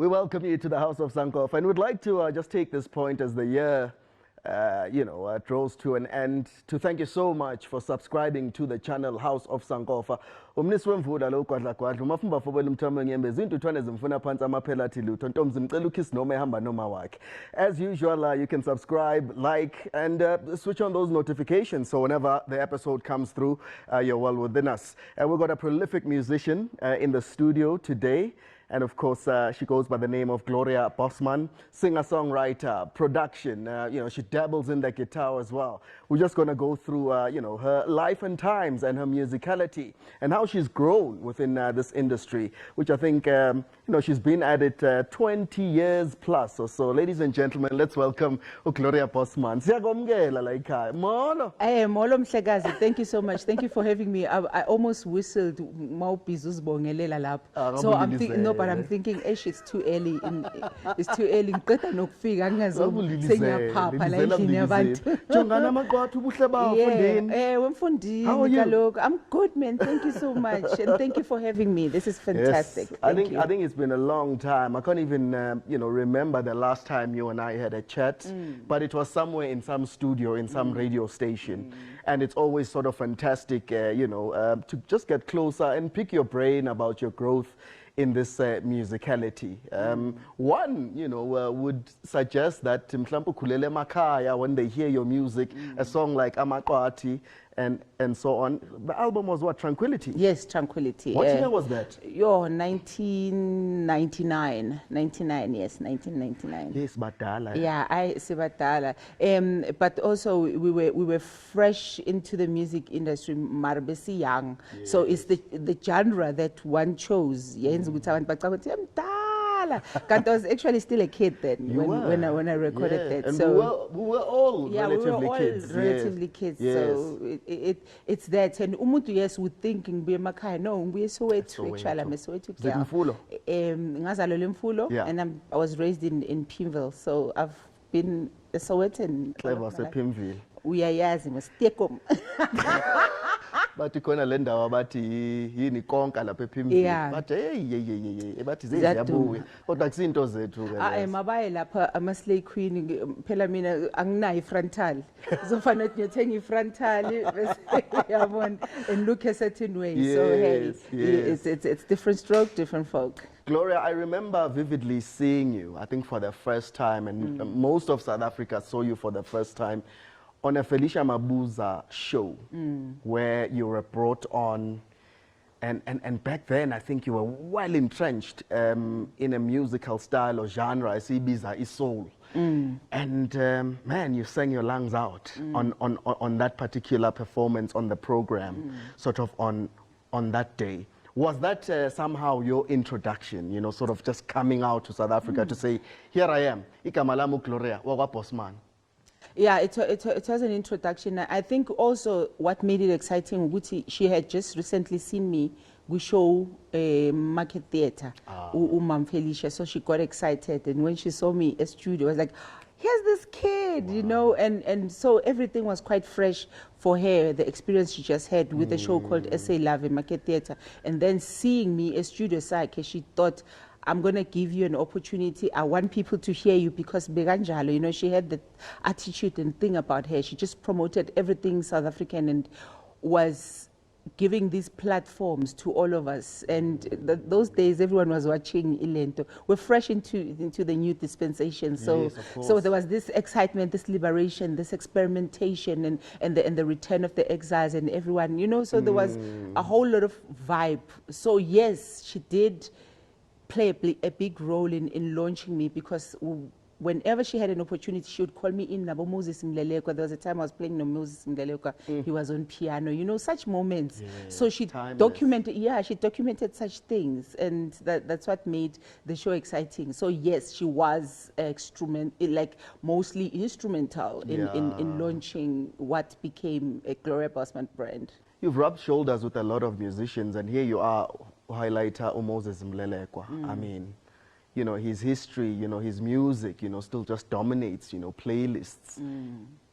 welcome you to the House of Sankofa, and we'd like to just take this point as the year draws to an end to thank you so much for subscribing to the channel House of Sankofa. Umnisi wemvula lo kwadla kwadla umafumba fobela umthamo nyembe izintuthwane zimfuna phansi amaphela athi lutho ntombi mcela ukhisi noma ehamba noma wakhe. As usual, you can subscribe, like, and switch on those notifications so whenever the episode comes through, you're well within us. And we've got a prolific musician in the studio today. And of course, she goes by the name of Gloria Bosman, singer-songwriter, production. She dabbles in the guitar as well. We're just going to go through, her life and times and her musicality and how she's grown within this industry, which I think, she's been at it 20 years plus or so. Ladies and gentlemen, let's welcome Gloria Bosman. Molo. Hey, Molo Mhlekazi, thank you so much. Thank you for having me. I almost whistled. So I'm thinking, no, but I'm thinking, it's too early. It's too early. How are you? I'm good, man. Thank you so much, and thank you for having me. This is fantastic. Yes. I think it's been a long time. I can't even remember the last time you and I had a chat, but it was somewhere in some studio, in some radio station, and it's always sort of fantastic, to just get closer and pick your brain about your growth in this musicality. One, would suggest that mhlambe ukhulele emakhaya when they hear your music, a song like Amakwati and so on. The album was what, Tranquility? Yes, Tranquility. What year was that? 1999. 1999. Yes, badala. Yeah, badala. But also we were fresh into the music industry, marbesi young. Yes. So it's the genre that one chose. I was actually still a kid then when I recorded that. And so we were all relatively kids. Relatively kids. Yes. So it's that. And umuntu yes would think ngibuye emakhaya. No, ngibuye Soweto. Actually, I'm a Soweto girl. Ngazalelwa eMfulo, and I was raised in Pimville. So I've been a Sowetan. Clever, so Pimville. Uyayazi ngestekom. Bathi khona le ndawo abathi yini konka lapha ePhimville bathi hey bathi ziyabuya kodwa akusinto zethu ke mabaye lapha ama-Slay Queen phela mina anginayo ifrontal zofana ukuthi ngiyothenga ifrontal yabona and look a certain way. Yes, so hey yes. It's different stroke, different folk. Gloria, I remember vividly seeing you, I think for the first time, and most of South Africa saw you for the first time on a Felicia Mabuza show where you were brought on, and back then I think you were well entrenched in a musical style or genre, Isibiza is soul. And man, you sang your lungs out on that particular performance on the program, sort of on that day. Was that somehow your introduction, sort of just coming out to South Africa to say, here I am, igama lami Gloria, wakwa Bosman? Yeah, it was an introduction. I think also what made it exciting, she had just recently seen me. We show Market Theatre, Felicia, so she got excited. And when she saw me at studio, I was like, here's this kid, and so everything was quite fresh for her, the experience she just had with the show called SA Love in Market Theatre. And then seeing me at studio side, she thought, I'm going to give you an opportunity. I want people to hear you because Beganjalo, she had the attitude and thing about her. She just promoted everything South African and was giving these platforms to all of us. And those days, everyone was watching Ilento. We're fresh into the new dispensation. So, yes, so there was this excitement, this liberation, this experimentation, and the return of the exiles and everyone, so there was a whole lot of vibe. So yes, she did play a big role in launching me because whenever she had an opportunity, she would call me in. Moses Molelekwa. There was a time I was playing Moses Molelekwa. He was on piano. Such moments. Yes, so she documented. Yeah, she documented such things, and that's what made the show exciting. So yes, she was mostly instrumental in launching what became a Gloria Bosman brand. You've rubbed shoulders with a lot of musicians, and here you are, highlighter Moses Molelekwa. I mean, his history, his music, still just dominates, playlists.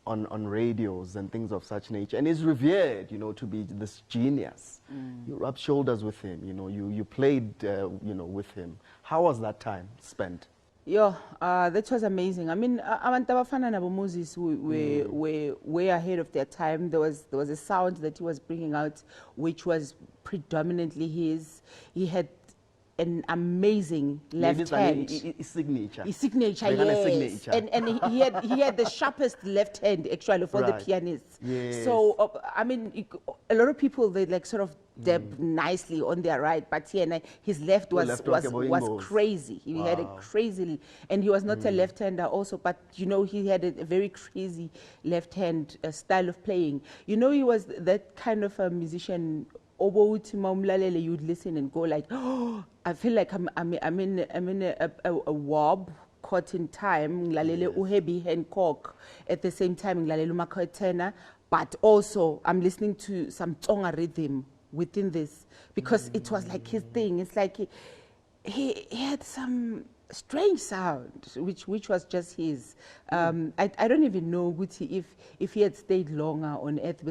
on radios and things of such nature, and is revered, you know, to be this genius. You rubbed shoulders with him, you know, you played, you know, with him. How was that time spent? Yeah, that was amazing. I mean, abantu abafana nabo Moses were way ahead of their time. There was a sound that he was bringing out, which was predominantly his. He had an amazing left hand. Signature. His signature, yes. Signature. And he had the sharpest left hand actually for the pianists. Yes. So I mean, a lot of people, they like sort of dab nicely on their right, but his left was crazy. He had a crazy, and he was not a left-hander also, but you know, he had a very crazy left-hand style of playing. You know, he was that kind of a musician. You'd listen and go like, oh, I feel like I'm in a wob caught in time. Uhebi Hancock at the same time, but also I'm listening to some tonga rhythm within this because it was like his thing. It's like he had some strange sound which was just his. I don't even know if he had stayed longer on earth.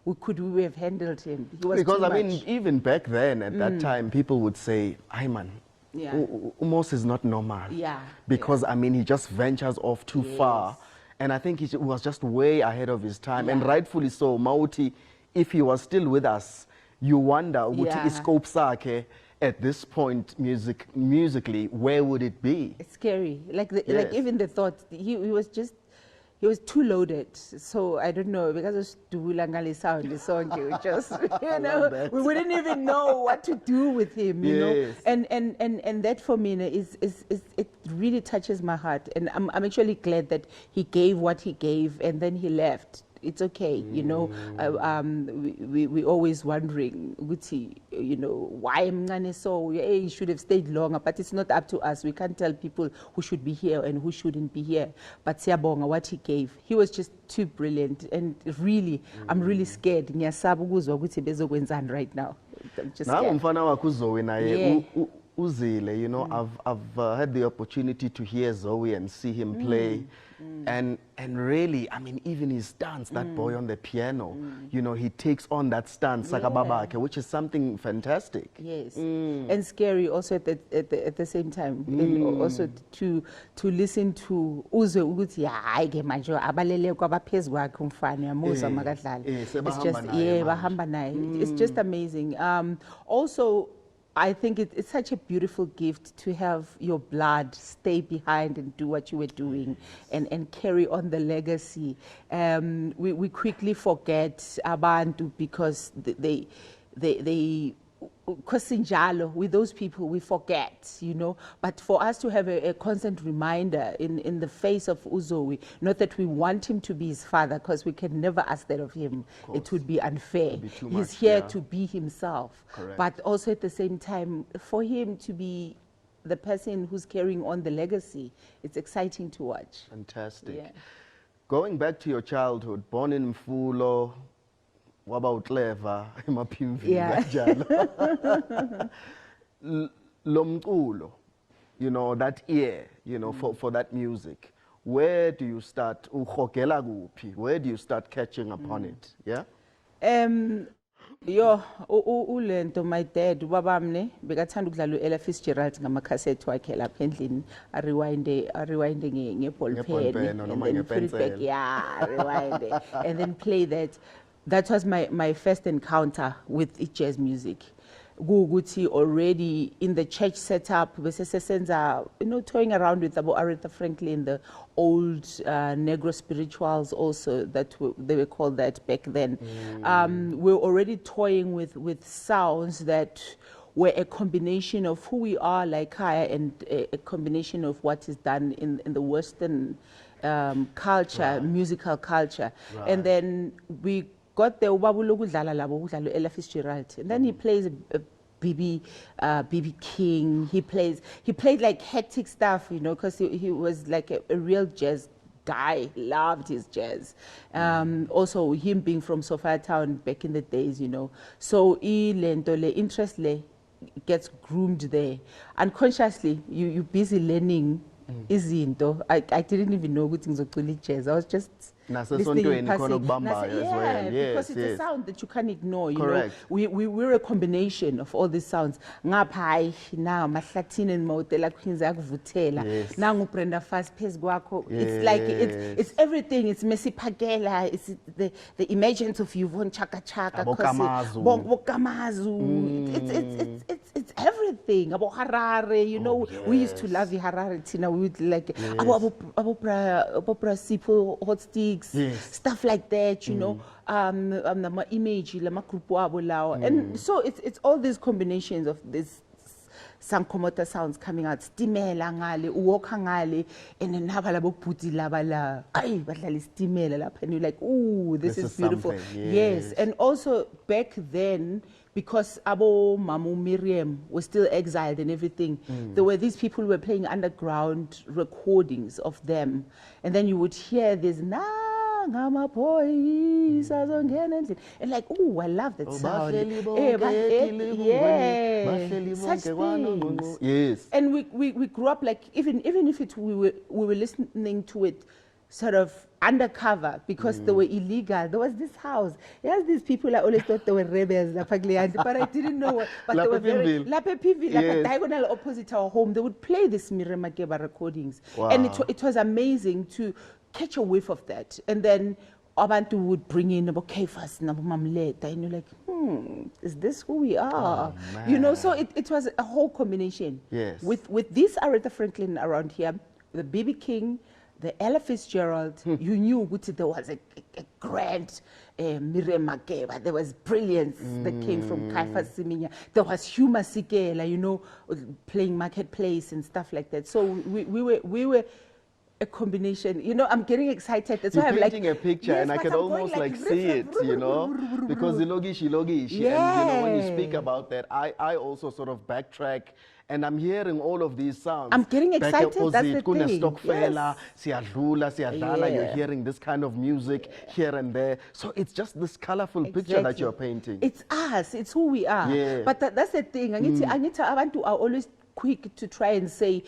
We have handled him. He was because too I much. mean, even back then, at that time, people would say, "Ay man, Umos is not normal." Yeah. Because I mean, he just ventures off too far, and I think he was just way ahead of his time, and rightfully so. Mauti, if he was still with us, you wonder, ukuthi iscope sakhe at this point, musically, where would it be? It's scary. Like even the thought, he was too loaded. So I don't know, because of Dubulangali sound, the song, just, you know, we wouldn't even know what to do with him, you know. And that for me it really touches my heart. And I'm actually glad that he gave what he gave and then he left. It's okay, you know. We always wondering, you know, why Mngane so? He should have stayed longer, but it's not up to us. We can't tell people who should be here and who shouldn't be here. But Siyabonga, what he gave, he was just too brilliant. And really, I'm really scared. Ngiyasaba ukuzwa ukuthi bezokwenzani right now. I'm just scared. Uzile, you know, I've had the opportunity to hear Zoe and see him play, and really, I mean, even his stance, that boy on the piano, you know, he takes on that stance, Sakababake, which is something fantastic. Yes, and scary also at the same time. And also to listen to Uzwe ukuthi hayi ke manje abalele kwabaphezulu kwakhe umfana yamuzwa makadlala. It's just bahamba naye. It's just amazing. Also, I think it's such a beautiful gift to have your blood stay behind and do what you were doing and carry on the legacy. We quickly forget abantu because they with those people we forget, you know. But for us to have a constant reminder in the face of Uzowi, not that we want him to be his father, because we can never ask that of him. It would be unfair. He's here to be himself. Correct. But also at the same time, for him to be the person who's carrying on the legacy, it's exciting to watch. Fantastic. Yeah. Going back to your childhood, born in Mfulo, waba utleva emapimvini kanjalo. Lomculo, you know, that ear, you know, for that music. Where do you start? Ukhokela kuphi? Where do you start catching upon it? Yeah. Ulento, my dad ubabamne bekathanda ukudlala uElla Fitzgerald ngamacassette wakhe lapha endlini, rewinde ngeball pen and then put it back, rewind and then play that. That was my first encounter with jazz music. Guguti already in the church setup, you know, toying around with Aretha Franklin, the old Negro spirituals also they were called that back then. We were already toying with sounds that were a combination of who we are like Kaya and a combination of what is done in the Western culture, musical culture. And then we got the Ella Fitzgerald, and then he plays BB King. He played like hectic stuff, you know, because he was like a real jazz guy. Loved his jazz. Also, him being from Soweto back in the days, you know. So interest gets groomed there. Unconsciously, you're busy learning izinto. I didn't even know ukuthi ngizocula jazz. I was just Nasesontweni khona okubambayo as well. Because Yes, it's a yes. sound that you can't ignore. You Correct. know, we're a combination of all these sounds. Ngapha now mahlathini and Motela Queens akuvutela. Yes. Nangu Brenda Fassie phezu kwakho. Yes. It's like it's everything. It's Messi Pagela. It's the emergence of Yvonne Chaka Chaka. Abokamazu. It's everything. Abo Harare, you know, we used to love the Harare Tina. We would like Abo Sipo hot sticks, stuff like that, you know. My image, la group and so it's all these combinations of this sankomota sounds coming out. Stimela ngale, uwoka ngale, and then have labo puti labala. Ay, badlala stimela lapha, and you're like, ooh, this is beautiful. Yes, and also back then, because Abo Mamu Miriam was still exiled and everything, there were these people who were playing underground recordings of them, and then you would hear this and like, oh, I love that sound. Such things. Yes. And we grew up like, even if we were listening to it sort of undercover because they were illegal. There was this house. Yes, these people I always thought they were rebels, but I didn't know what. But they were very Lape PV, like a diagonal opposite our home. They would play this Miriam Makeba recordings, and it was amazing to catch a whiff of that. And then Abantu would bring in about Kefas and Mamleta, and you're like, is this who we are? You know, so it was a whole combination. Yes. With this Aretha Franklin around here, the BB King, the Ella Fitzgerald, you knew there was a grand Miriam Makeba. There was brilliance that came from Kaifa Siminya. There was Hugh Masekela, you know, playing Marketplace and stuff like that. So we were a combination. You know, I'm getting excited. That's why I'm like painting a picture, yes, and I can almost like see it, you know, because the logishi. And you know, when you speak about that, I also sort of backtrack. And I'm hearing all of these sounds. I'm getting excited. That's the thing. You're hearing this kind of music here and there. So it's just this colorful picture that you're painting. It's us. It's who we are. Yeah. But that's the thing. Abantu are always quick to try and say,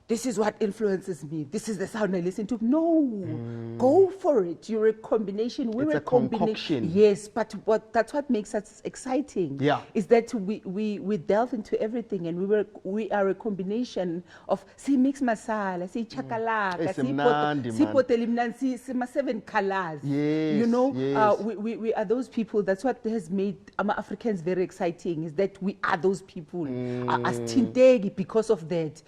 this is what influences me. This is the sound I listen to. No, go for it. You're a combination. We're it's a concoction. Yes, but that's what makes us exciting. Yeah, is that we delve into everything, and we are a combination of si mix masala, si chakalaka, si potelimnan, si ma 7 colors. Yes, you know, yes. We are those people. That's what has made Africans very exciting. Is that we are those people. As tintegi because of that.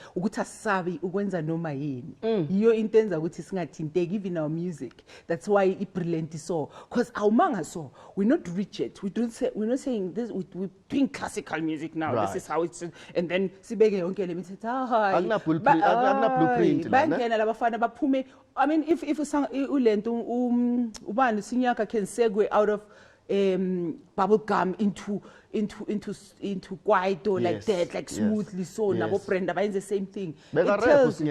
Ukwenza noma yini iyo intenza ukuthi singathinteki even our music. That's why it brilliant so, because awumanga so we're not rigid. We're not saying this. We're doing classical music now. Right. This is how it's, and then sibeke yonke le mithetho akuna blueprint bangena labafana baphume. I mean, if ulento ubani sinyaka can segue out of bubble gum into kwaito, like that, like smoothly. So Nabo Brenda is the same thing. Exactly,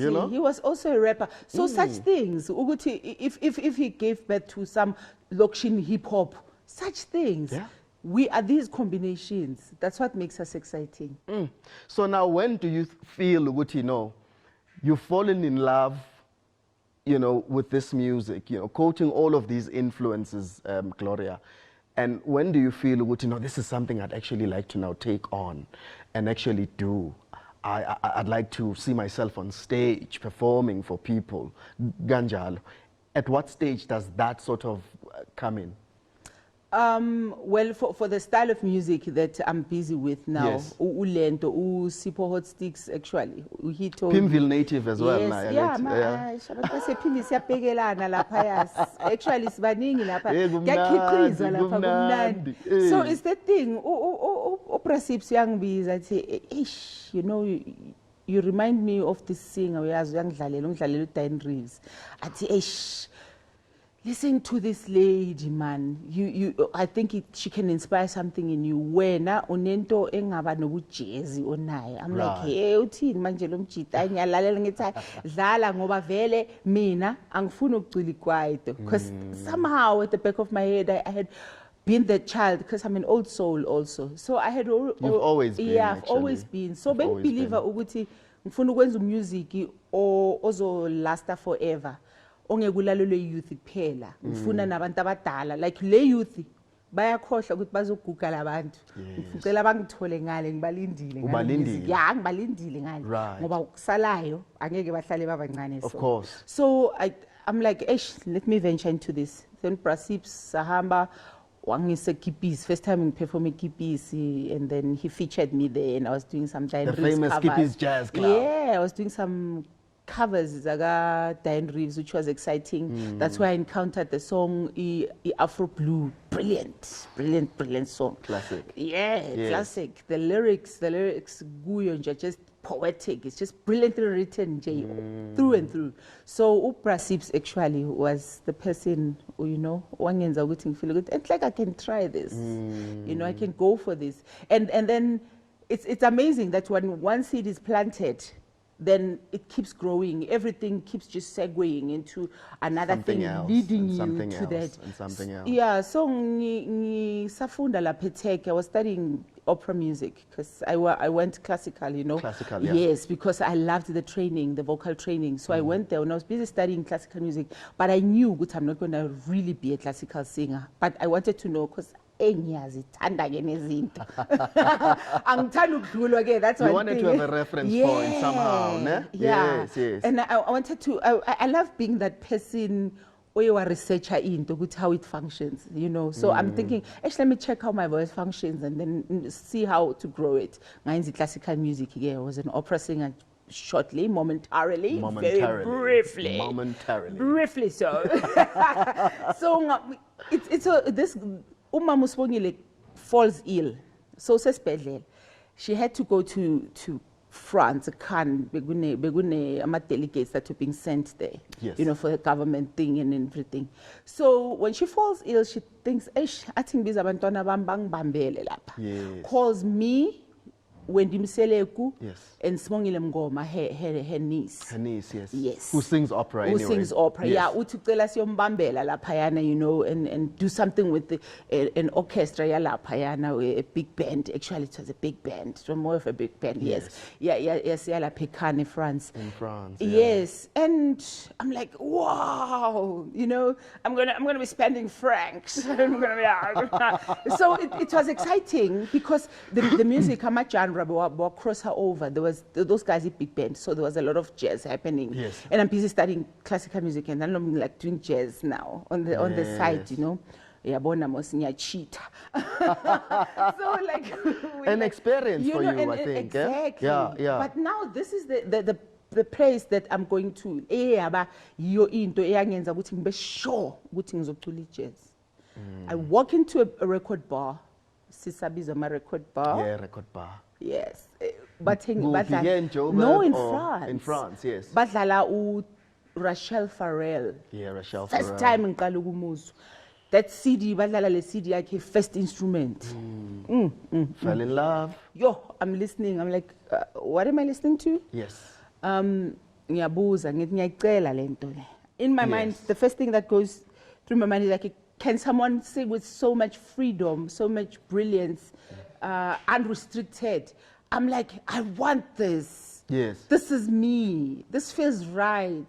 you know? He was also a rapper. So such things, Uguti, if he gave birth to some Lokshin hip hop, such things. We are these combinations. That's what makes us exciting. So now, when do you feel, Uguti, you've fallen in love, you know, with this music, you know, quoting all of these influences, Gloria? And when do you feel, you know, this is something I'd actually like to now take on and actually do? I'd like to see myself on stage performing for people. Ganjalo. At what stage does that sort of come in? Well, for the style of music that I'm busy with now, Ulento, Sipo Hot Sticks, actually. He told Pimville native as well. Yes, actually, it's Baningi. So it's the thing. Oprasips young bees, I'd say, you know, you remind me of this singer, young Jalelu Reeves. I'd say, listen to this lady, man. I think she can inspire something in you. Wena unento engaba nobujezi onayo. I'm like, hey, uthini manje lo mjita ngiyalalela ngithi dlala ngoba vele mina angifuni ukucula kwaito. Because somehow at the back of my head I had been that child, because I'm an old soul also. So I had You've always been. Yeah, I've always been. So ben believer ukuthi ngifuna ukwenza music ozo lasta forever ongekulalelwe youth kuphela ngifuna nabantu abadala like le youth bayakhohlwa ukuthi bazoguga labantu ngicela bangithole ngale ngibalindile ngale ya ngibalindile ngale ngoba ukusalayo angeke bahlale babancane of course so I'm like let me venture into this then Brasips sahamba wangise Kipis first time perform Kipis and then he featured me there and I was doing some Diane the famous Kipis Jazz Club. Yeah, I was doing some covers zaga Diane Reeves, which was exciting. That's why I encountered the song Afro Blue. Brilliant song. Classic. Yeah, yes. Classic. The lyrics guyo just poetic. It's just brilliantly written, through and through. So Brasips actually was the person who, wangenza ukuthi feel good. And like I can try this. I can go for this. And then it's amazing that when one seed is planted, then it keeps growing. Everything keeps just segueing into another something thing, else, leading you something to else, that. And something else. Yeah, so safunda la Petek, I was studying opera music because I went classical, Classical, yeah. Yes, because I loved the training, the vocal training. So I went there when I was busy studying classical music. But I knew that I'm not going to really be a classical singer. But I wanted to know because ngiyazithanda ke nezinto angithanda ukudlulwa ke that's one thing. You wanted to have a reference point somehow, ne? Yeah. Yes. And I wanted to I love being that person where a researcher into how it functions, So I'm thinking, actually, let me check how my voice functions and then see how to grow it. Ngayenza classical music I was an opera singer shortly, momentarily, very briefly so. So it's this Umama Usibongile falls ill. So sesibhedlela. She had to go to France, Cannes, begune delegates that were being sent there, yes. For the government thing and everything. So when she falls ill, she thinks, I think these abantwana bambele lapha. Calls me, Wendy Molelekwa, yes. and Sibongile Mngoma, her niece. Her niece, yes. Yes. Who sings opera anyway. Who sings opera, yes. Yeah. Uthi ucela siyombambela laphayana, and do something with an orchestra yalaphayana, a big band. Actually, it was a big band. So more of a big band, yes. Yes, yalapha Cannes, France. In France, Yes. And I'm like, wow, I'm gonna be spending francs. I'm gonna be, so it was exciting because the music, how much genre cross her over. There was those guys in big band, so there was a lot of jazz happening. Yes. And I'm busy studying classical music, and I'm like doing jazz now on the side, Yeah, cheat. So like an experience for you, I think. Exactly. Yeah. But now this is the place that I'm going to. Jazz. I walk into a record bar. Sisabizo my record bar. Yeah, record bar. Yes. But here in Joburg? No, in France. In France, yes. But Rachel Farrell. Yeah, Rachel Farrell. First time in Kalugumuzu. That CD, badlala le CD like first instrument. Fell in love. Yo, I'm listening. I'm like, what am I listening to? Yes. Ngiyabuza ngithi ngiyayicela lento le. In my mind, the first thing that goes through my mind is like, can someone sing with so much freedom, so much brilliance, unrestricted? I'm like, I want this. Yes. This is me. This feels right.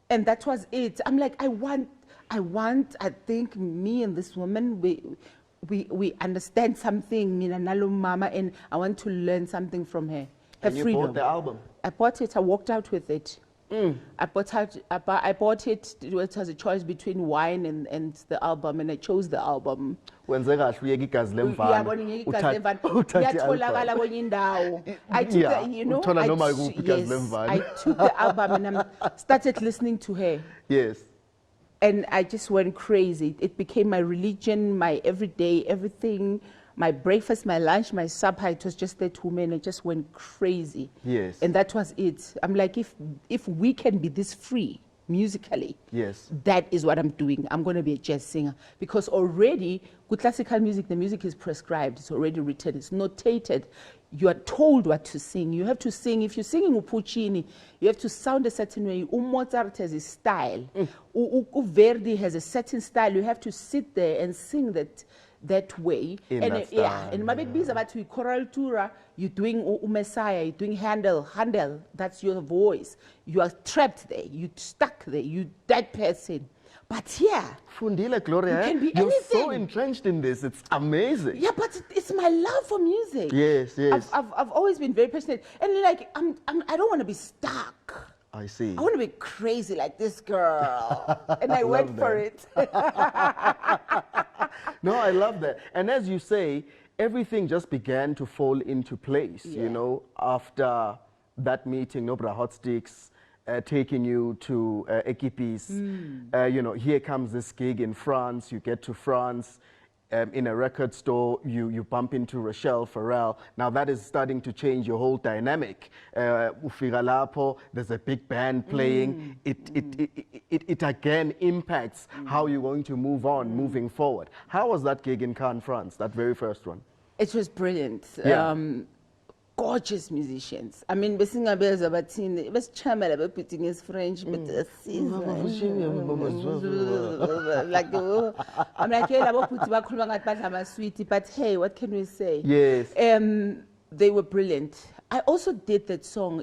And that was it. I'm like, I think me and this woman, we understand something, mina nalo mama, and I want to learn something from her. Her and you freedom. bought the album? I bought it, I walked out with it. I bought it. It was a choice between wine and the album, and I chose the album. Wenze kahle uyeka igazi lemvana. Uyabona ngeke igazi lemvana. Kuyatholakala kwenye indawo. I took I took the album and I started listening to her. Yes. And I just went crazy. It became my religion, my everyday, everything. My breakfast, my lunch, my supper, it was just that woman. I just went crazy. Yes. And that was it. I'm like, if we can be this free musically, yes, that is what I'm doing. I'm going to be a jazz singer. Because already, with classical music, the music is prescribed. It's already written. It's notated. You are told what to sing. You have to sing. If you're singing Puccini, you have to sound a certain way. Mozart has his style. Verdi has a certain style. You have to sit there and sing that way. In And that style, and mabekbiza about choral tour, you're doing Messiah, you're doing handle, that's your voice. You are trapped there, you stuck there, you that person. But here, Fundile, Gloria, you can be you're so anything. entrenched in this. It's amazing. Yeah, but it's my love for music. Yes, yes. I've always been very passionate, and like I don't want to be stuck. I see. I want to be crazy like this girl, and I went for it. No, I love that. And as you say, everything just began to fall into place, you know, after that meeting, Nobra Hot Sticks, taking you to Ekipis. You know, here comes this gig in France. You get to France. In a record store, you bump into Rochelle Farrell. Now that is starting to change your whole dynamic. Ufika lapho, there's a big band playing. It again impacts how you're going to move on, moving forward. How was that gig in Cannes, France, that very first one? It was brilliant. Yeah. Gorgeous musicians. I mean, besingabeza bathini, besichamela bepiting is French, but like I'm like, hey, labo puti bakhuluma ngathi badla amasweet, but hey, what can we say? Yes. They were brilliant. I also did that song,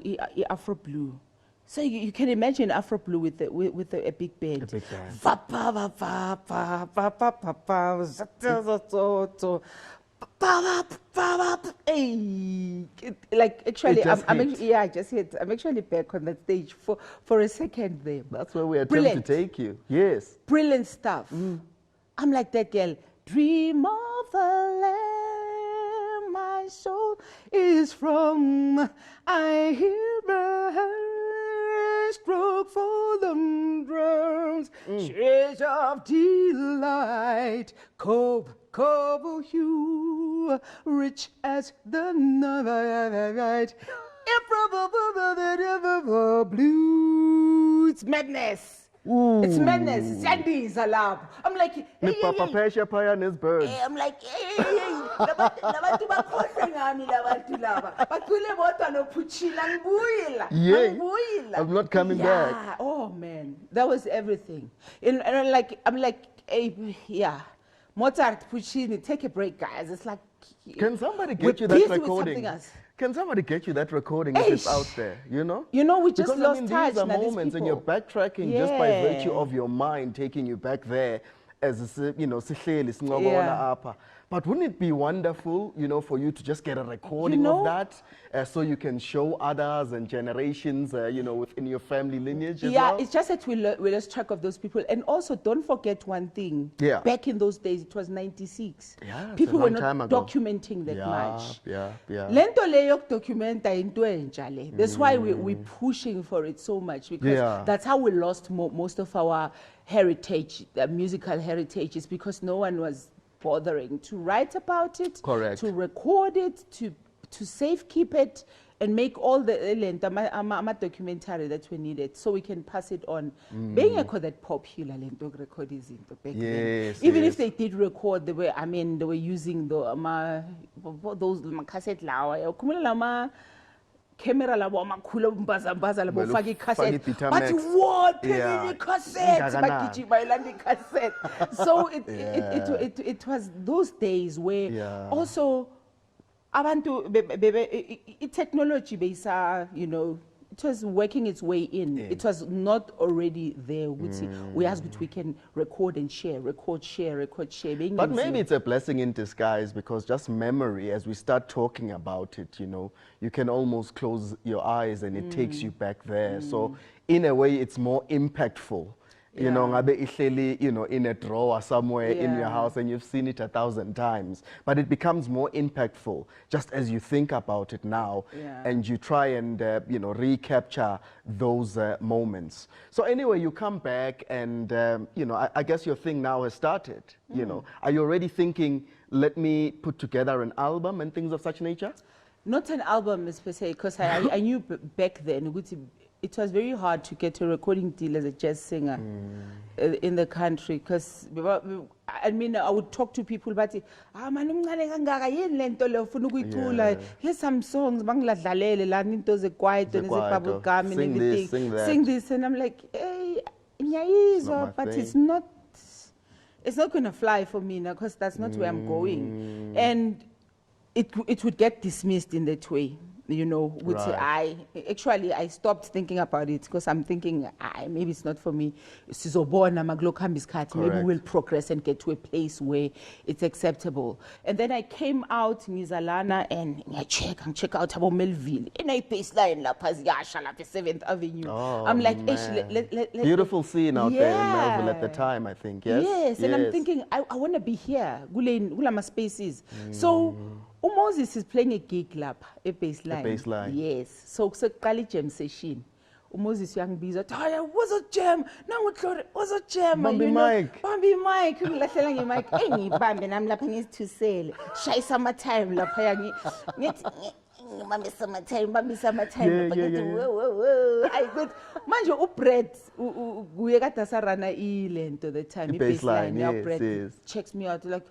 Afro Blue. So you can imagine Afro Blue with a big band. A big band. Va-pa, va-pa, pa-pa, pa-pa, za-ta-za-to-to. Hey, like actually, I just hit. I'm actually back on that stage for a second there. That's where we attempt to take you. Yes. Brilliant stuff. I'm like that girl. Dream of a land my soul is from. I hear my stroke for the drums. Shades of delight. Cover you, rich as the night. Blue. It's madness. Ooh. It's madness. Sandy is alive. I'm like, hey, Papa Pesha Pioneers Birds. I'm like, labantu bakhohle ngami labantu laba. Bacule bodwa noPhuchila ngibuyela. I'm not coming back. Yeah. Oh man, that was everything. And I'm like, hey, yeah. Mozart, Puccini, take a break, guys. It's like, can somebody we're get you that busy with recording? something else. Can somebody get you that recording if it's out there? You know? You know, we just because, lost I mean, touch. these are now, moments, and you're backtracking just by virtue of your mind taking you back there, as you know, apa. But wouldn't it be wonderful, you know, for you to just get a recording of that, so you can show others and generations, you know, within your family lineage as well? It's just that we lost track of those people. And also, don't forget one thing. Yeah. Back in those days, it was 96. Yeah, people a were long not time ago. documenting that much. Yeah. Lento leyo documenta into enjale. That's why we're pushing for it so much, because that's how we lost most of our heritage, musical heritage, is because no one was bothering to write about it, correct, to record it, to safekeep it, and make all the documentary that we needed, so we can pass it on. Being that popular, record is back then. Even if they did record, they were using those cassette lawa. Camera labo amakhulu mbazambaza labo faka icassette but what cassette bagijima ilanda cassette. So it was those days where also abantu technology beyisa, you know, it was working its way in. It was not already there. We asked we can record and share, record, share. But maybe it's a blessing in disguise, because just memory, as we start talking about it, you know, you can almost close your eyes and it takes you back there. So in a way, it's more impactful. You know, you know, in a drawer somewhere in your house, and you've seen it 1,000 times. But it becomes more impactful just as you think about it now, and you try and you know, recapture those moments. So anyway, you come back, and you know, I guess your thing now has started. You know, are you already thinking, let me put together an album and things of such nature? Not an album per se, because I knew back then it was very hard to get a recording deal as a jazz singer in the country, because I mean, I would talk to people, but here's some songs, quiet, sing this, and I'm like, hey, but it's not it's not going to fly for me now because that's not where I'm going. And it would get dismissed in that way. You know, which Right. I stopped thinking about it because I'm thinking, maybe it's not for me. Maybe we'll progress and get to a place where it's acceptable. And then I came out in Izalana and I check out about Melville. In a baseline, La Paziyasha, La 7th Avenue. Oh, I'm like, man. Beautiful scene out there in Melville at the time, I think. Yes. Yes, and I'm thinking, I want to be here. Gula spaces. So, Moses is playing a gig lap, a baseline. A baseline. Yes. So kali jam session. Moses young busy. Taya, what's a jam? Nangu Gloria, what's a jam? Bambi Mike. Bambi Mike. Laselangi Mike. Any Bambi, and I'm lapping it to sell. Shy summertime, lapayangi. Bambi summertime, Bambi summertime. Whoa. I could. Manjo bread. We got a sarana island to the time. Baseline. Yes. Checks me out like,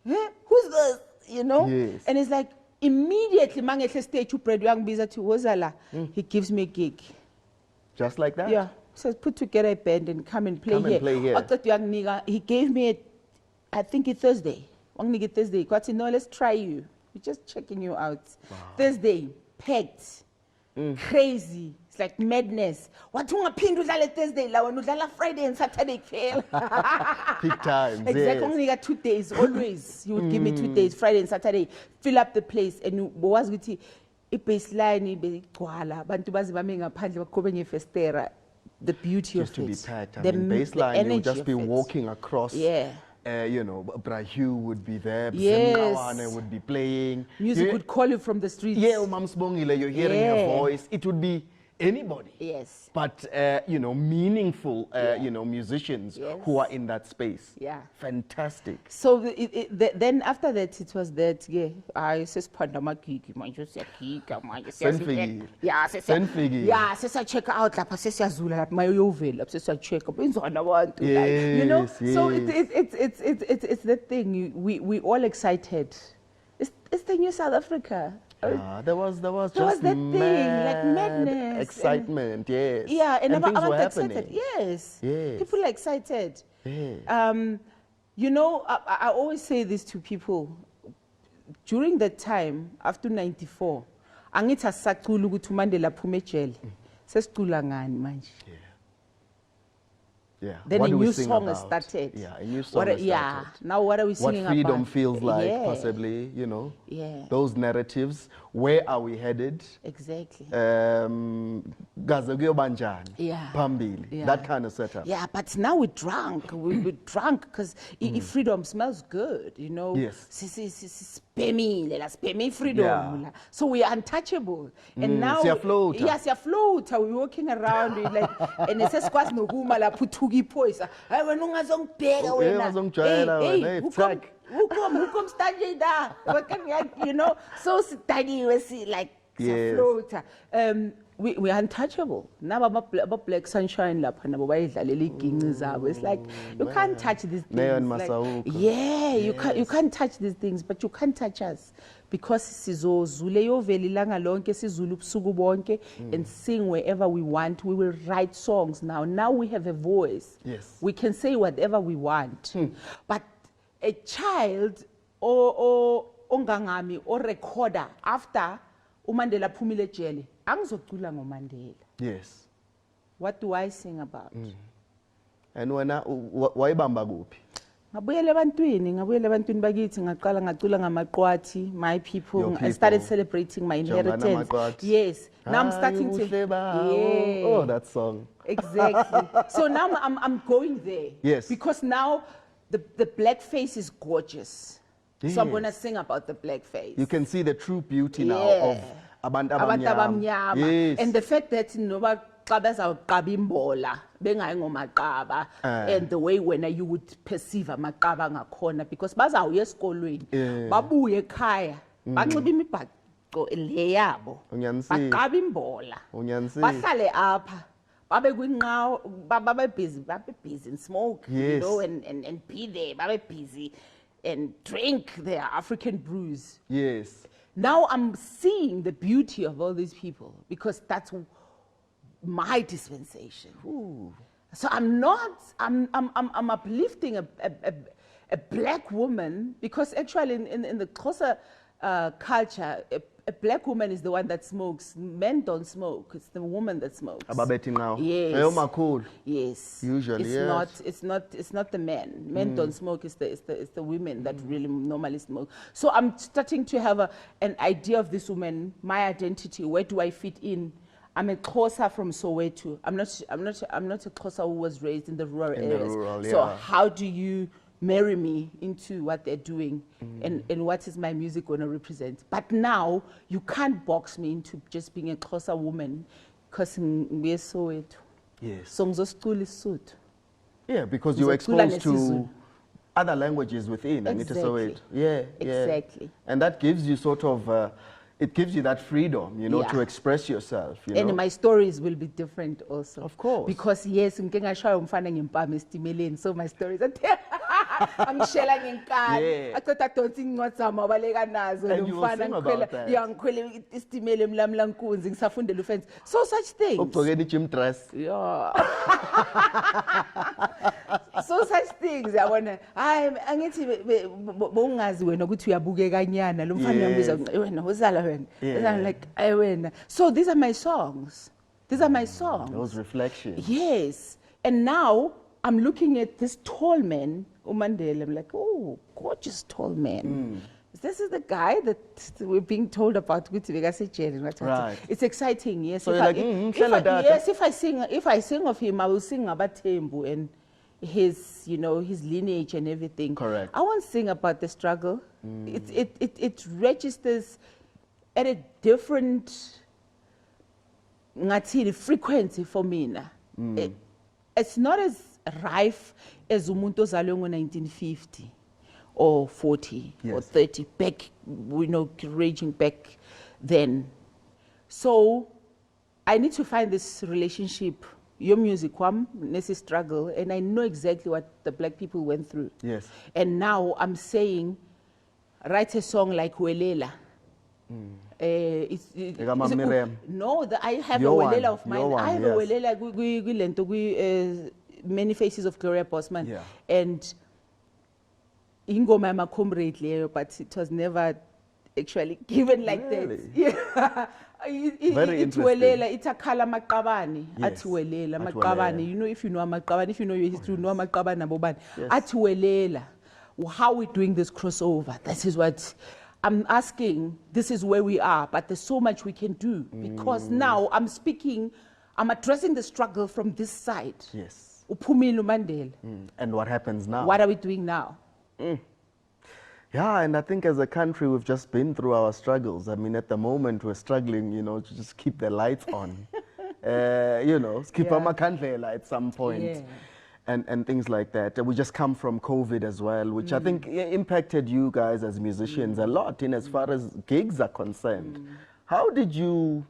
who's this? You know? Yes. And it's like, immediately, mangetle stage Brenda young busy to Wozala. He gives me a gig. Just like that? Yeah. Says put together a band and come and play here. I thought young nigga, he gave me I think it's Thursday. One nigga Thursday. Kwati, no, let's try you. We're just checking you out. Wow. Thursday, packed. Crazy. It's like madness. What pindu Thursday, la when Friday and Saturday fail. Peak times. Exactly. Yes. Only got 2 days. Always. He would give me 2 days, Friday and Saturday. Fill up the place. And was with a baseline, bantu bazi bami ngaphandle bakobe ngefestera. The beauty just of it. Just to be packed. I mean, baseline, you would just be walking across. Yeah. You know, Brahu would be there. Yes. Would be playing. Music would call you from the streets. Yeah, Mams Bongile, you're hearing her voice. It would be anybody. Yes. But, you know, meaningful, you know, musicians who are in that space. Yeah. Fantastic. So then after that, it was that, I says, Pandamaki, yeah, says I check out, la says Zula, my oval, says I check up, you know? So it's that thing, we all excited. It's the new South Africa. There was just that thing, like madness, excitement, yes. Yeah, and things were excited. happening. Yes. People are excited. Yes. You know, I always say this to people. During that time, after 94, angitha saculu ukuthi uMandela aphume ejele. Sesicula ngani manje? Yeah. Then what a new song has started. Yeah, a new song has started. Yeah. Now what are we singing about? What freedom feels like, possibly, you know. Yeah. Those narratives. Where are we headed? Exactly. Gazagyo Banjani. Yeah. Pambili. Yeah. That kind of setup. Yeah, but now we're drunk. We're drunk because freedom smells good, you know. Yes. Spemi freedom. Yeah. So we are untouchable. And now siyaflota. We're walking around like and it says kwazi nokuma la puthuki phoyisa. Hayi wena ungazongibheka wena. Who comes standing there? You know, so we like floater. We're untouchable. Now about Black Sunshine lapha nabo bayidlalela iginci zabo. It's like you can't touch these things. Like, you can't touch these things, but you can't touch us because sizozule yoveli langa lonke sizulu ubusuku bonke and sing wherever we want. We will write songs now. Now we have a voice. Yes. We can say whatever we want. But a child or ongangami or recorder after uMandela phumile ejele angizocula ngoMandela. Yes. What do I sing about? And wena wayibamba kuphi? Ngabuyela ebantwini bakithi ngaqala ngacula ngamaqwathi, my people. I started celebrating my inheritance. Yes. Now I'm starting to Oh, that song. Exactly. So now I'm going there. Yes. Because now the black face is gorgeous. Yes. So I'm going to sing about the black face. You can see the true beauty now of abantu abamnyama. Yes. And the fact that noba xa bezawuqaba imbola bengayi ngomaqaba and the way when you would perceive amaqaba ngakhona because bazawuya esikolweni babuye ekhaya banxiba imibhaco le yabo baqaba imbola bahlale apha babe kwinqawo babe busy and smoke, you know, and be there, babe busy and drink their African brews. Yes. Now I'm seeing the beauty of all these people because that's my dispensation. Ooh. So I'm uplifting a black woman, because actually in the Xhosa culture, a black woman is the one that smokes. Men don't smoke. It's the woman that smokes. Ababethi now. Yes. Cool. Yes. Usually, yes. It's not the men. Men don't smoke. It's the women that really normally smoke. So I'm starting to have an idea of this woman, my identity. Where do I fit in? I'm a Xhosa from Soweto. I'm not a Xhosa who was raised in the rural areas. So how do you marry me into what they're doing, and what is my music going to represent? But now you can't box me into just being a Xhosa woman, because we're Soweto. Yes. So ngizosicula isisuthu. Yeah, because you're exposed to other languages within. Exactly. Yeah. Exactly. And that gives you sort of, it gives you that freedom, to express yourself. And my stories will be different also. Of course. Because yes, so my stories are I'm shelling in car. I thought I don't think what's And you will sing about that. So such things. Gym dress. Yeah. So such things. I wanna. I'm angithi bongazi wena ukuthi uyabukeka nyana lo mfana uyambiza wena uzala wena. I'm like wena. So these are my songs. These are my songs. Those reflections. Yes. And now I'm looking at this tall man, Umandela. I'm like, oh, gorgeous tall man. This is the guy that we're being told about. Right. It's exciting, yes. So if I sing of him, I will sing about Tembu and his, his lineage and everything. Correct. I won't sing about the struggle. It registers at a different frequency for me. It's not as rife as umuntu ozalwe ngo-1950 or 40 or 30 back, raging back then. So I need to find this relationship, your music, nesi struggle, and I know exactly what the black people went through. Yes. And now I'm saying, write a song like Welela. I have a Welela of mine. I have a Welela Many Faces of Gloria Bosman. Yeah. And ingoma yama comrade leyo, but it was never actually given like that. Yeah. Very interesting. Itakhala maqabane. Athi welela maqabane. If you know maqabane, if you know your history, you know maqabane nabobani. Athi welela. How are we doing this crossover? This is what I'm asking. This is where we are, but there's so much we can do, because now I'm addressing the struggle from this side. Yes. And what happens now? What are we doing now? Yeah, and I think as a country, we've just been through our struggles. I mean, at the moment, we're struggling, to just keep the lights on. Keep our country at some point. Yeah. And things like that. We just come from COVID as well, which I think impacted you guys as musicians a lot in as far as gigs are concerned. How did you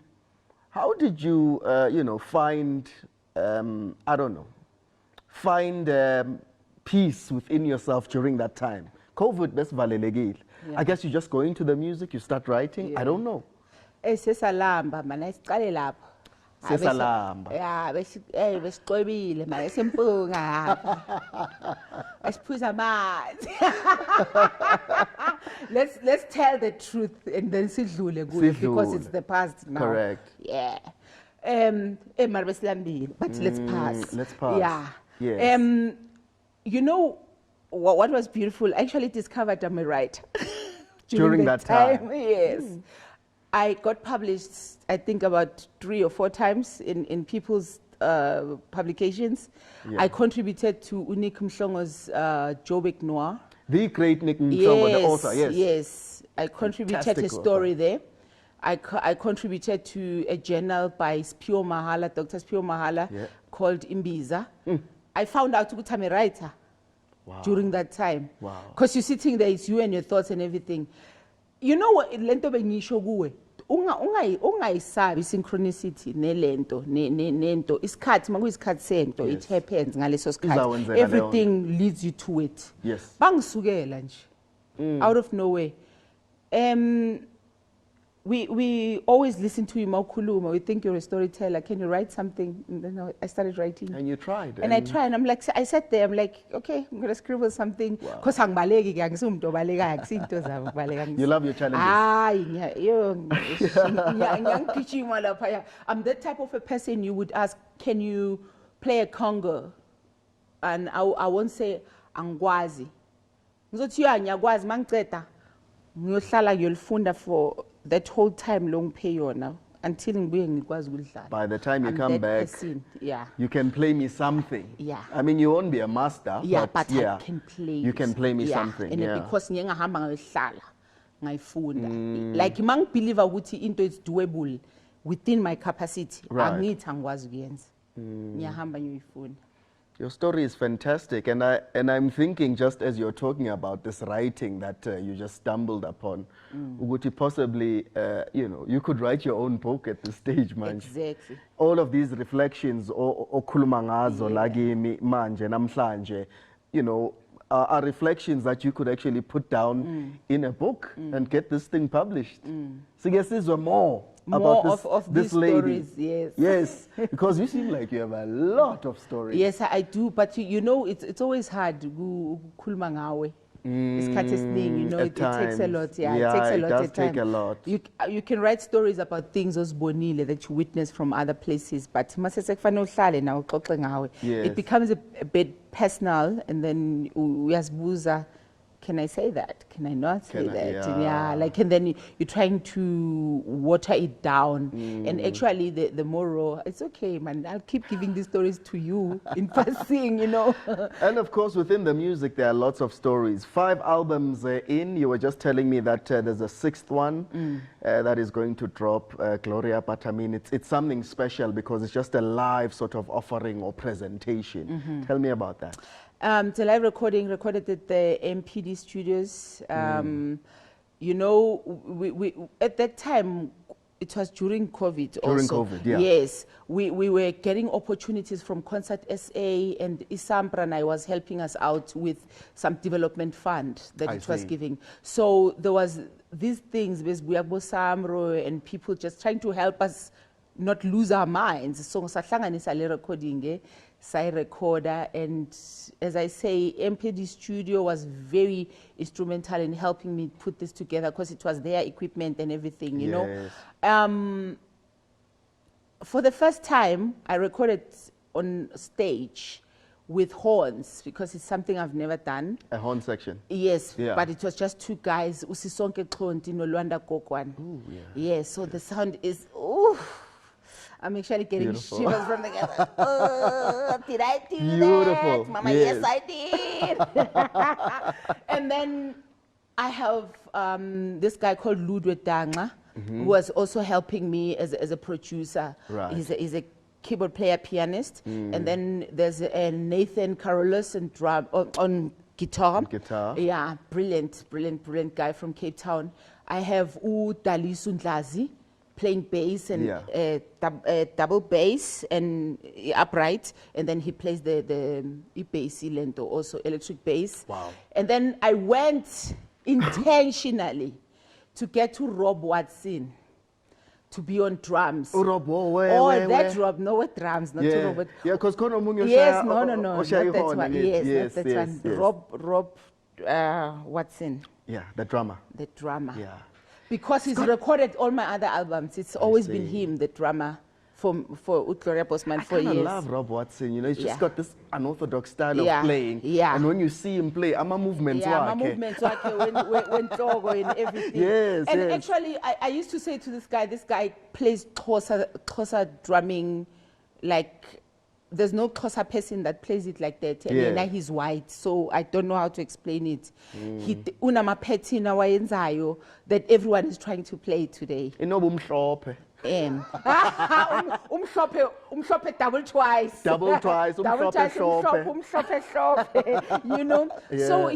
find, peace within yourself during that time? COVID, best valelegile. I guess you just go into the music, you start writing. I don't know. Sesalamba, man, isiqale lapho. Sesalamba. Yeah, besiqobile, man, esimpunga. Esiphuza amanzi. Let's tell the truth and then sidlule kuyo, because it's the past now. Correct. Yeah. But let's pass. Let's pass. Yeah. Yes. What was beautiful, I actually discovered I'm a writer. During that time. Yes. I got published, I think, about 3 or 4 times in people's publications. I contributed to Unik Mhlongo's Joburg Noir. The great Nick Mhlongo, the author, yes. Yes. I contributed a story there. I contributed to a journal by Spio Mahala, Dr. Spio Mahala, called Imbiza. I found out that I'm a writer during that time. Wow. Because you're sitting there, it's you and your thoughts and everything. You know what? Lento bengisho kuwe. Ungayisabi synchronicity nelento nento isikhathi makuyisikhathi sento, it happens ngaleso sikhathi. Everything leads you to it. Yes. Bangisukela nje. Out of nowhere. we always listen to you mawukhuluma. We think you're a storyteller. Can you write something? And then I started writing. And you tried. And I tried, and I'm like, I sat there, I'm like, okay, I'm gonna scribble something. Because You love your challenges. I'm that type of a person you would ask, can you play a conga? And I won't say angwazi. Ngizothi ngiyakwazi mangiceda ngiyohlala ngiyolifunda for that whole time long pay yona until ngibuye ngikwazi ukudlala. By the time you come back, yeah, you can play me something. Yeah. I mean, you won't be a master, yeah, but I can play. You can play me yeah. something. And yeah. because ngiyengahamba ngayohlala ngayifunda. Like mangibelieve ukuthi into is doable within my capacity. Right. Angithi angikwazi ukuyenza. Ngiyahamba ngiyoyifunda. Your story is fantastic, and I'm thinking, just as you're talking about this writing that you just stumbled upon, would you possibly, you could write your own book at this stage, man. Exactly. All of these reflections, okhuluma ngazo lagimi manje namhlanje, are reflections that you could actually put down in a book and get this thing published. So yes, these were more about this lady. Stories, yes. Yes, because you seem like you have a lot of stories. Yes, I do, but it's always hard kukhuluma ngawe. Isikhathi esiningi, it takes a lot. Yeah, it takes a lot. It does take a lot. You can write stories about things ozibonile that you witness from other places, but mase sekufanele uhlale nawe uxoxe ngawe. It becomes a bit personal, and then uyazibuza, can I say that? Can I not say that? Yeah, and then you're trying to water it down. And actually, the more raw, it's okay, man. I'll keep giving these stories to you in passing, And of course, within the music, there are lots of stories. 5 albums in. You were just telling me that there's a 6th one that is going to drop, Gloria. But I mean, it's something special because it's just a live sort of offering or presentation. Tell me about that. It's a live recorded at the MPD studios. We at that time, it was during COVID also. During COVID, yeah. Yes, we were getting opportunities from Concert SA, and Isampra and I was helping us out with some development fund that it was giving. So there was these things with Samro and people just trying to help us not lose our minds. So sahlanganisa le recording Sai recorder, and as I say, MPD Studio was very instrumental in helping me put this together because it was their equipment and everything, you know. For the first time, I recorded on stage with horns because it's something I've never done. A horn section? Yes, but it was just 2 guys, Usisonke Klonti no Luanda Kokwan. Yes, so the sound is, I'm actually getting shivers from the gas. Oh, did I do that? Mama, yes, I did. And then I have this guy called Ludwig Danga, who was also helping me as a producer. Right. He's a keyboard player, pianist. And then there's Nathan Carolus on guitar. Yeah, brilliant guy from Cape Town. I have Dali Sundlazi playing bass and double bass and upright, and then he plays the bass lento, also electric bass. Wow. And then I went intentionally to get to Rob Watson to be on drums. Rob, Rob, no, with drums, not to Robert. Yeah, because yes, no, not that one. Yes, that's one. Yes. Rob Watson. Yeah, the drummer. The drummer. Yeah. Because he's recorded all my other albums. It's always been him, the drummer, for Gloria Bosman for years. I love Rob Watson. He's just got this unorthodox style of playing. Yeah. And when you see him play, I'm a movement. Yeah, I'm a movement. When Togo and everything. Yes. And actually, I used to say to this guy plays closer drumming, like. There's no Xhosa person that plays it like that. And now he's white, so I don't know how to explain it. He unamaphethini awayenzayo that everyone is trying to play today. Umhlophe double twice. Umhlophe. You know. Yeah. So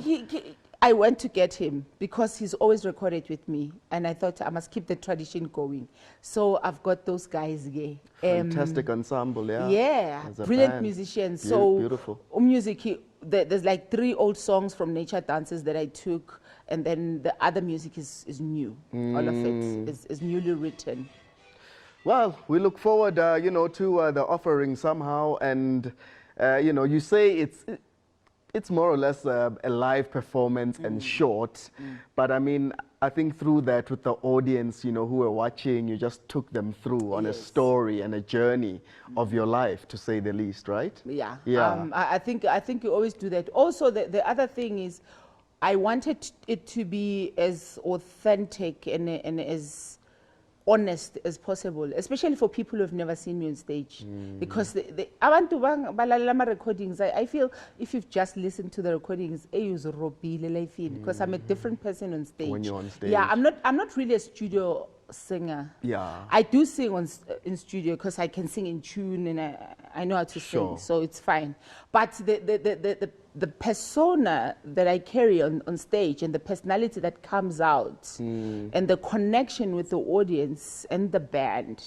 I went to get him because he's always recorded with me, and I thought I must keep the tradition going. So I've got those guys here. Fantastic ensemble, Yeah, brilliant musicians. So beautiful. Music, there's like 3 old songs from nature dances that I took, and then the other music is new. All of it is newly written. Well, we look forward, you know, to the offering somehow, and you know, you say it's more or less a live performance and short, but I mean, I think through that with the audience, you know, who are watching, you just took them through on a story and a journey of your life, to say the least, right? Yeah. Yeah. I think you always do that. Also, the other thing is, I wanted it to be as authentic and as honest as possible, especially for people who've never seen me on stage. Because abantu balalela ama recordings, I feel if you've just listened to the recordings, because I'm a different person on stage. When you're on stage. Yeah, I'm not really a studio singer. Yeah. I do sing in studio because I can sing in tune and I know how to sing, so it's fine. But the persona that I carry on stage and the personality that comes out and the connection with the audience and the band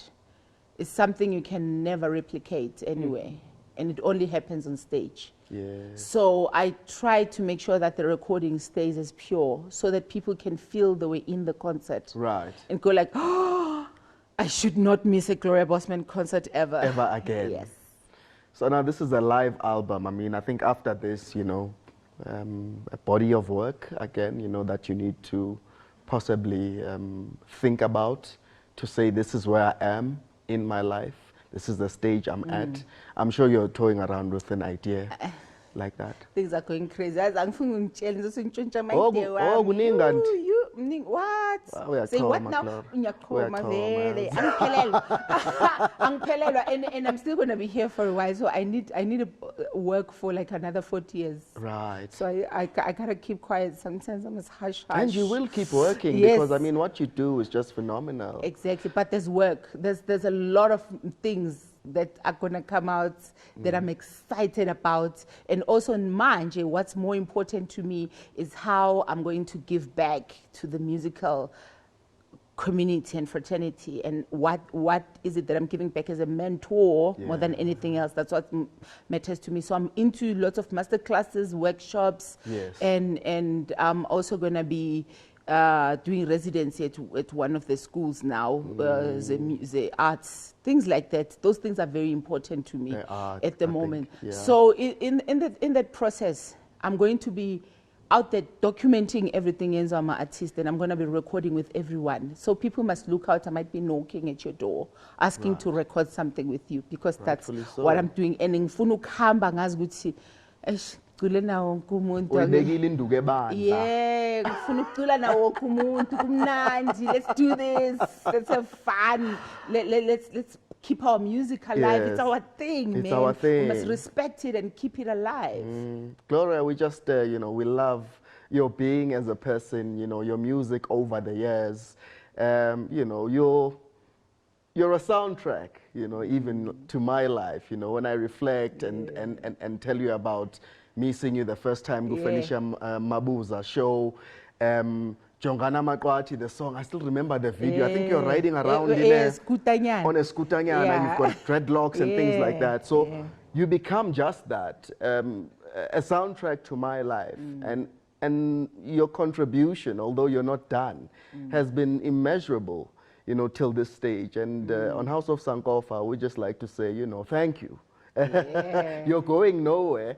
is something you can never replicate anyway. And it only happens on stage. Yeah. So I try to make sure that the recording stays as pure so that people can feel they were in the concert. Right. And go like, oh, I should not miss a Gloria Bosman concert ever. Ever again. Yes. So now this is a live album. I mean, I think after this, you know, a body of work again, you know, that you need to possibly think about to say this is where I am in my life. This is the stage I'm at. I'm sure you're toying around with an idea like that. Things are going crazy. What? Say what now? And I'm still going to be here for a while, so I need to work for like another 40 years. Right. So I gotta keep quiet. Sometimes I must hush. And you will keep working because I mean, what you do is just phenomenal. Exactly, but there's work. There's a lot of things that are gonna come out that I'm excited about, and also in Manje, what's more important to me is how I'm going to give back to the musical community and fraternity, and what is it that I'm giving back as a mentor more than anything else. That's what matters to me. So I'm into lots of master classes, workshops, and I'm also gonna be doing residency at one of the schools now, the arts, things like that. Those things are very important to me at the moment. So in that process, I'm going to be out there documenting everything as I'm an artist, and I'm going to be recording with everyone. So people must look out. I might be knocking at your door, asking to record something with you, because that's what I'm doing. And in Funu Kamba ngazi yeah, let's do this. Let's have fun. Let's keep our music alive. It's our thing, man. Our thing. We must respect it and keep it alive. Gloria, we just, you know, we love your being as a person, you know, your music over the years. You know, you're a soundtrack, you know, even to my life, you know, when I reflect and tell you about me seeing you the first time, Gufelisha Mabuza show, Jongana Makwati, the song, I still remember the video. I think you're riding around on a scooter and you've got dreadlocks and things like that. So you become just that, a soundtrack to my life. And your contribution, although you're not done, has been immeasurable, you know, till this stage. And on House of Sankofa, we just like to say, you know, thank you. You're going nowhere.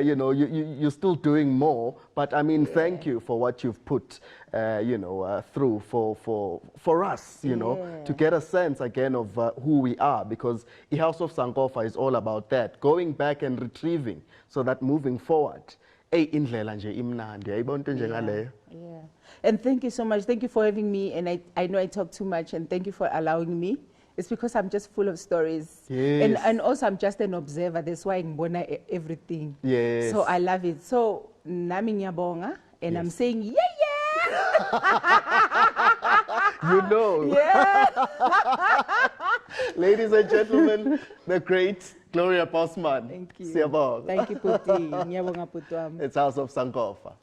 You know, you're still doing more. But I mean, thank you for what you've put, you know, through for us, you know, to get a sense again of who we are. Because the House of Sankofa is all about that, going back and retrieving, so that moving forward. And thank you so much. Thank you for having me. And I know I talk too much, and thank you for allowing me. It's because I'm just full of stories. And also I'm just an observer. That's why I'm bona everything. So I love it. So nami ngiyabonga, and I'm saying you know. Ladies and gentlemen, the great Gloria Bosman. Thank you. Siyabonga. Thank you, Puti. Ngiyabonga, Putu wami. It's House of Sankofa.